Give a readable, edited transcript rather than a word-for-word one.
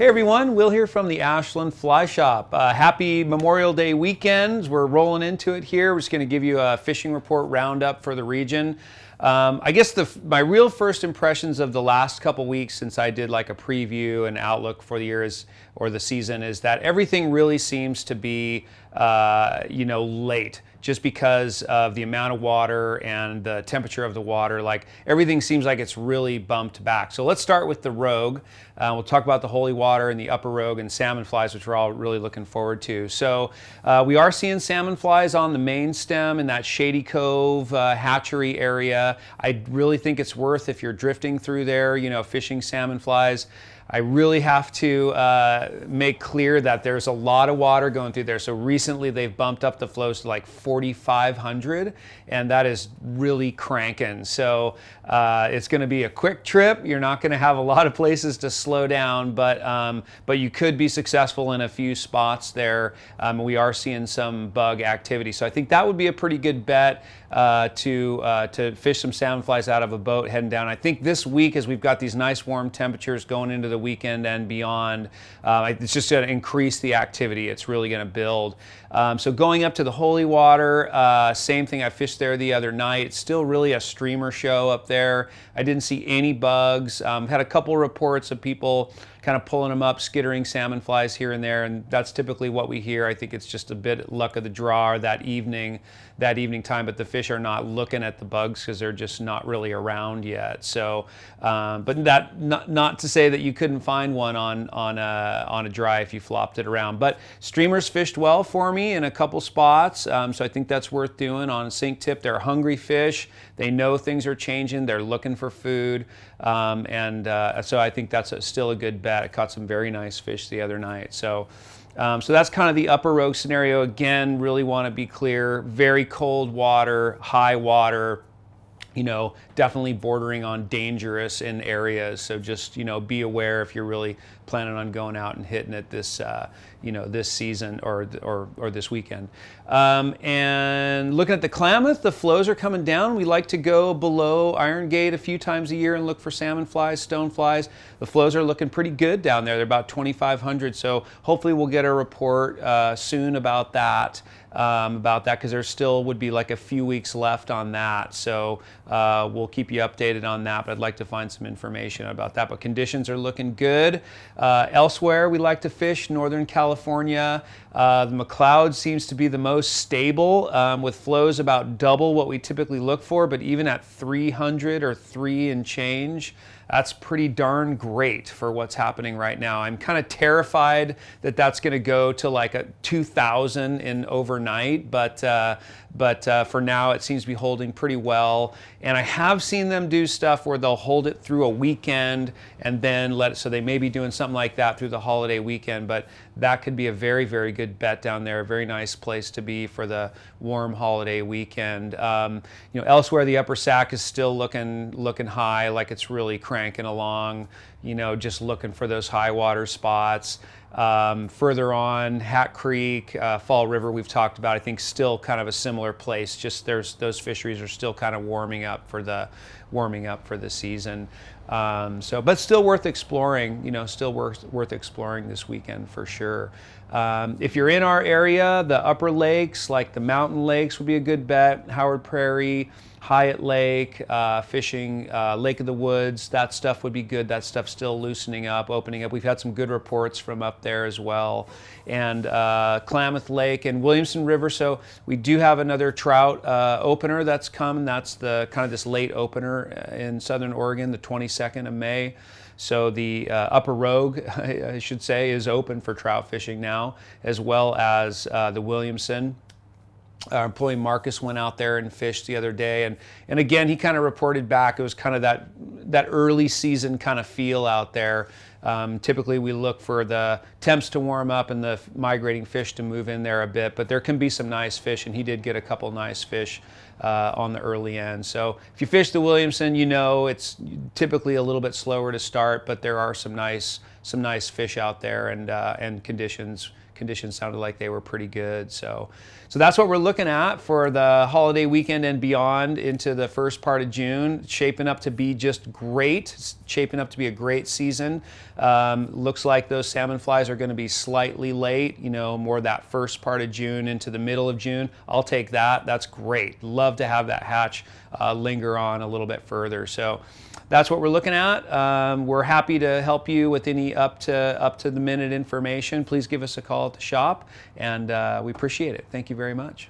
Hey everyone, Will here from the Ashland Fly Shop. Happy Memorial Day weekend. We're rolling into it here. We're just going to give you a fishing report roundup for the region. I guess my real first impressions of the last couple weeks since I did like a preview and outlook for the year or the season is that everything really seems to be late, just because of the amount of water and the temperature of the water. Like everything seems like it's really bumped back. So let's start with the Rogue. We'll talk about the holy water and the upper Rogue and salmon flies, which we're all really looking forward to. So we are seeing salmon flies on the main stem in that Shady Cove hatchery area. I really think it's worth, if you're drifting through there, fishing salmon flies. I really have to make clear that there's a lot of water going through there. So recently they've bumped up the flows to like 4,500, and that is really cranking. So it's going to be a quick trip. You're not going to have a lot of places to slow down, but you could be successful in a few spots there. We are seeing some bug activity, so I think that would be a pretty good bet to fish some salmon flies out of a boat heading down. I think this week, as we've got these nice warm temperatures going into the weekend and beyond, it's just going to increase the activity. It's really going to build. So going up to the holy water, same thing. I fished there the other night. It's still really a streamer show up there. I didn't see any bugs. Had a couple reports of people kind of pulling them up, skittering salmon flies here and there, and that's typically what we hear. I think it's just a bit luck of the draw that evening time, but the fish are not looking at the bugs because they're just not really around yet. So, but that not to say that you couldn't find one on a dry if you flopped it around. But streamers fished well for me in a couple spots, so I think that's worth doing on a sink tip. They're hungry fish. They know things are changing. They're looking for food, so I think that's still a good bet. I caught some very nice fish the other night. So that's kind of the upper Rogue scenario. Again, really want to be clear, very cold water, high water, definitely bordering on dangerous in areas. So just, be aware if you're really planning on going out and hitting it this, this season or this weekend. And looking at the Klamath, the flows are coming down. We like to go below Iron Gate a few times a year and look for salmon flies, stone flies. The flows are looking pretty good down there. They're about 2,500. So hopefully we'll get a report soon about that. Because there still would be like a few weeks left on that. So we'll keep you updated on that, but I'd like to find some information about that. But conditions are looking good. Elsewhere, we like to fish Northern California. The McCloud seems to be the most stable, with flows about double what we typically look for, but even at 300 or 3 and change, that's pretty darn great for what's happening right now. I'm kind of terrified that that's going to go to like a 2,000 in overnight, but for now it seems to be holding pretty well. And I have seen them do stuff where they'll hold it through a weekend and then let it, so they may be doing something like that through the holiday weekend, but that could be a very, very good bet down there. A very nice place to be for the warm holiday weekend. Elsewhere, the upper Sac is still looking high, like it's really cranking along, just looking for those high water spots. Further on, Hat Creek, Fall River, we've talked about, I think still kind of a similar place. Just those fisheries are still kind of warming up for the season. But still worth exploring, still worth exploring this weekend for sure. If you're in our area, the upper lakes, like the mountain lakes, would be a good bet. Howard Prairie, Hyatt Lake, fishing Lake of the Woods, that stuff would be good. That stuff's still loosening up, opening up. We've had some good reports from up there as well. And Klamath Lake and Williamson River. So we do have another trout opener that's coming. That's the kind of this late opener in Southern Oregon, the 22nd of May. So the upper Rogue, I should say, is open for trout fishing now, as well as the Williamson. Our employee Marcus went out there and fished the other day, and again he kind of reported back. It was kind of that early season kind of feel out there. Typically we look for the temps to warm up and the migrating fish to move in there a bit, but there can be some nice fish, and he did get a couple nice fish on the early end. So if you fish the Williamson, it's typically a little bit slower to start, but there are some nice fish out there, and conditions conditions sounded like they were pretty good. So that's what we're looking at for the holiday weekend and beyond into the first part of June. It's shaping up to be just great. It's shaping up to be a great season. Looks like those salmon flies are going to be slightly late, you know, more that first part of June into the middle of June. I'll take that. That's great. Love to have that hatch linger on a little bit further. So that's what we're looking at. We're happy to help you with any up to the minute information. Please give us a call at the shop, and we appreciate it. Thank you very much.